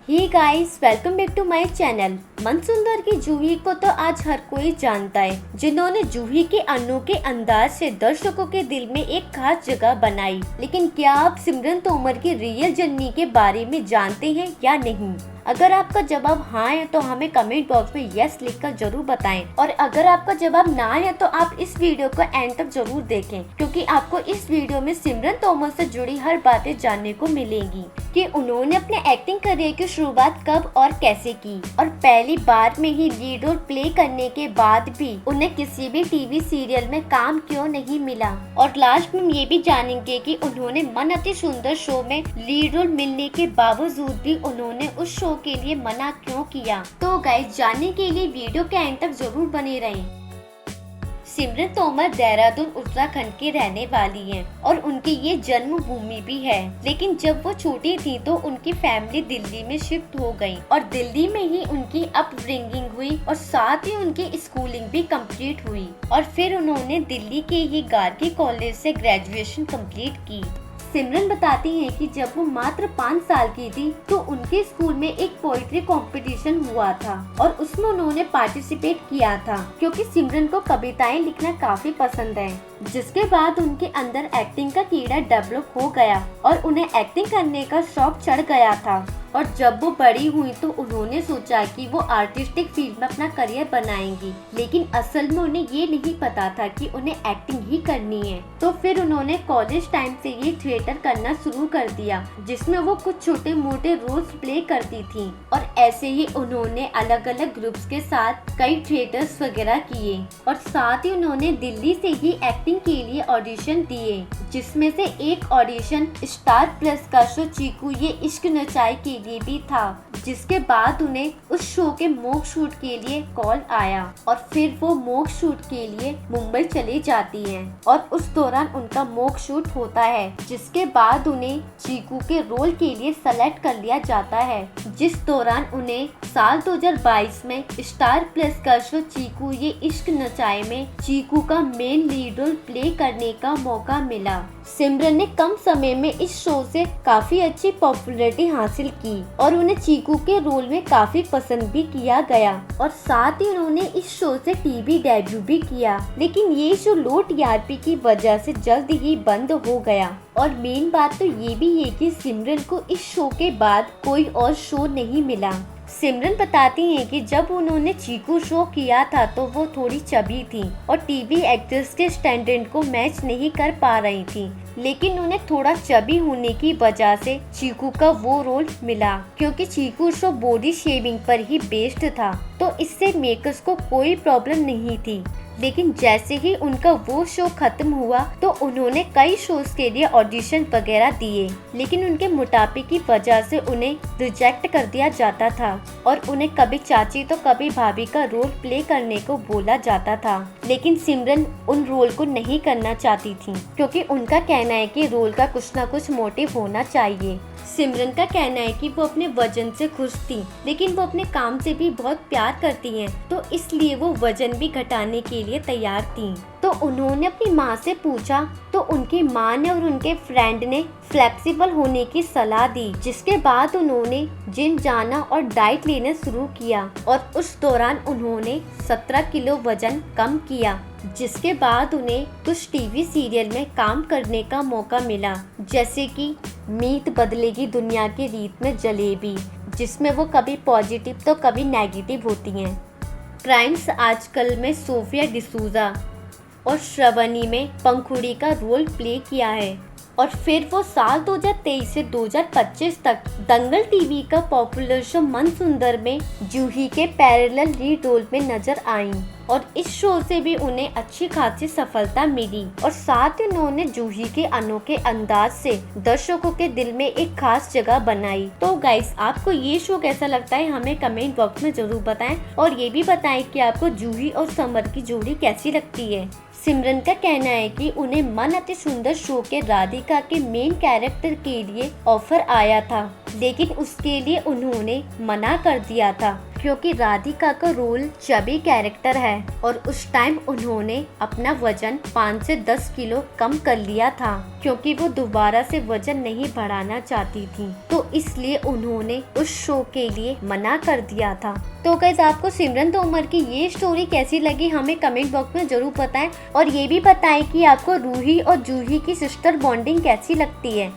Hey guys, welcome back to my channel. मनसुंदर की जूही को तो आज हर कोई जानता है, जिन्होंने जूही के अनोखे अंदाज से दर्शकों के दिल में एक खास जगह बनाई। लेकिन क्या आप सिमरन तोमर की रियल जर्नी के बारे में जानते हैं या नहीं? अगर आपका जवाब हाँ है तो हमें कमेंट बॉक्स में यस लिखकर जरूर बताएं, और अगर आपका जवाब ना है तो आप इस वीडियो को एंड तक जरूर देखें, क्योंकि आपको इस वीडियो में सिमरन तोमर से जुड़ी हर बातें जानने को मिलेंगी कि उन्होंने अपने एक्टिंग करियर की शुरुआत कब और कैसे की, और पहली बार में ही लीड रोल प्ले करने के बाद भी उन्हें किसी भी टीवी सीरियल में काम क्यों नहीं मिला। और लास्ट में ये भी जानेंगे कि उन्होंने मन अति सुंदर शो में लीड रोल मिलने के बावजूद भी उन्होंने उस शो के लिए मना क्यों किया। तो गाइस, जानने के लिए वीडियो के एंड तक जरूर बने रहें। सिमरन तोमर देहरादून उत्तराखंड की रहने वाली हैं और उनकी ये जन्मभूमि भी है। लेकिन जब वो छोटी थी तो उनकी फैमिली दिल्ली में शिफ्ट हो गई और दिल्ली में ही उनकी अपब्रिंगिंग हुई और साथ ही उनकी स्कूलिंग भी कंप्लीट हुई। और फिर उन्होंने दिल्ली के ही गार्गी कॉलेज से ग्रेजुएशन कंप्लीट की। सिमरन बताती हैं कि जब वो मात्र 5 साल की थी तो उनके स्कूल में एक पोइट्री कंपटीशन हुआ था और उसमें उन्होंने पार्टिसिपेट किया था, क्योंकि सिमरन को कविताएं लिखना काफी पसंद है। जिसके बाद उनके अंदर एक्टिंग का कीड़ा डेवलप हो गया और उन्हें एक्टिंग करने का शौक चढ़ गया था। और जब वो बड़ी हुई तो उन्होंने सोचा कि वो आर्टिस्टिक फील्ड में अपना करियर बनाएंगी, लेकिन असल में उन्हें ये नहीं पता था कि उन्हें एक्टिंग ही करनी है। तो फिर उन्होंने कॉलेज टाइम से ये थिएटर करना शुरू कर दिया, जिसमें वो कुछ छोटे मोटे रोल्स प्ले करती थी। और ऐसे ही उन्होंने अलग अलग ग्रुप्स के साथ कई थिएटर्स वगैरह किए और साथ ही उन्होंने दिल्ली से ही एक्टिंग के लिए ऑडिशन दिए, जिसमें से एक ऑडिशन स्टार प्लस का शो चीकू ये इश्क नचाए के लिए भी था। जिसके बाद उन्हें उस शो के मॉक शूट के लिए कॉल आया और फिर वो मॉक शूट के लिए मुंबई चली जाती हैं और उस दौरान उनका मॉक शूट होता है, जिसके बाद उन्हें चीकू के रोल के लिए सेलेक्ट कर लिया जाता है। जिस दौरान उन्हें साल 2022 में स्टार प्लस का शो चीकू ये इश्क नचाए में चीकू का मेन लीड रोल प्ले करने का मौका मिला। सिमरन ने कम समय में इस शो से काफी अच्छी पॉपुलैरिटी हासिल की और उन्हें चीकू के रोल में काफी पसंद भी किया गया और साथ ही उन्होंने इस शो से टीवी डेब्यू भी किया। लेकिन ये शो लो टीआरपी की वजह से जल्द ही बंद हो गया। और मेन बात तो ये भी है कि सिमरन को इस शो के बाद कोई और शो नहीं मिला। सिमरन बताती हैं कि जब उन्होंने चीकू शो किया था तो वो थोड़ी चबी थी और टीवी एक्ट्रेस के स्टैंडर्ड को मैच नहीं कर पा रही थी, लेकिन उन्हें थोड़ा चबी होने की वजह से चीकू का वो रोल मिला, क्योंकि चीकू शो बॉडी शेविंग पर ही बेस्ड था, तो इससे मेकर्स को कोई प्रॉब्लम नहीं थी। लेकिन जैसे ही उनका वो शो खत्म हुआ तो उन्होंने कई शोज के लिए ऑडिशन वगैरह दिए, लेकिन उनके मोटापे की वजह से उन्हें रिजेक्ट कर दिया जाता था और उन्हें कभी चाची तो कभी भाभी का रोल प्ले करने को बोला जाता था। लेकिन सिमरन उन रोल को नहीं करना चाहती थी, क्योंकि उनका कहना है कि रोल का कुछ ना कुछ मोटिव होना चाहिए। सिमरन का कहना है कि वो अपने वजन से खुश थी, लेकिन वो अपने काम से भी बहुत प्यार करती हैं, तो इसलिए वो वजन भी घटाने के लिए तैयार थी। तो उन्होंने अपनी माँ से पूछा तो उनकी माँ ने और उनके फ्रेंड ने फ्लेक्सिबल होने की सलाह दी, जिसके बाद उन्होंने जिम जाना और डाइट लेना शुरू किया और उस दौरान उन्होंने 17 किलो वजन कम किया। जिसके बाद उन्हें कुछ टीवी सीरियल में काम करने का मौका मिला, जैसे कि मीत बदलेगी दुनिया की रीत में जलेबी, जिसमें वो कभी पॉजिटिव तो कभी नेगेटिव होती हैं। क्राइम्स आजकल में सोफिया डिसूजा और श्रवणी में पंखुड़ी का रोल प्ले किया है। और फिर वो साल 2023 से 2025 तक दंगल टीवी का पॉपुलर शो मनसुंदर में जूही के पैरेलल लीड रोल में नजर आईं और इस शो से भी उन्हें अच्छी खासी सफलता मिली और साथ ही उन्होंने जूही के अनोखे अंदाज से दर्शकों के दिल में एक खास जगह बनाई। तो गाइस, आपको ये शो कैसा लगता है हमें कमेंट बॉक्स में जरूर बताएं और ये भी बताएं कि आपको जूही और समर की जोड़ी कैसी लगती है। सिमरन का कहना है कि उन्हें मन अति सुंदर शो के राधिका के मेन कैरेक्टर के लिए ऑफर आया था, लेकिन उसके लिए उन्होंने मना कर दिया था क्योंकि राधिका का रोल चबी कैरेक्टर है और उस टाइम उन्होंने अपना वजन 5 से 10 किलो कम कर लिया था क्योंकि वो दोबारा से वजन नहीं बढ़ाना चाहती थी, तो इसलिए उन्होंने उस शो के लिए मना कर दिया था। तो गाइस, आपको सिमरन तोमर की ये स्टोरी कैसी लगी हमें कमेंट बॉक्स में जरूर बताएं और ये भी बताएं कि आपको रूही और जूही की सिस्टर बॉन्डिंग कैसी लगती है।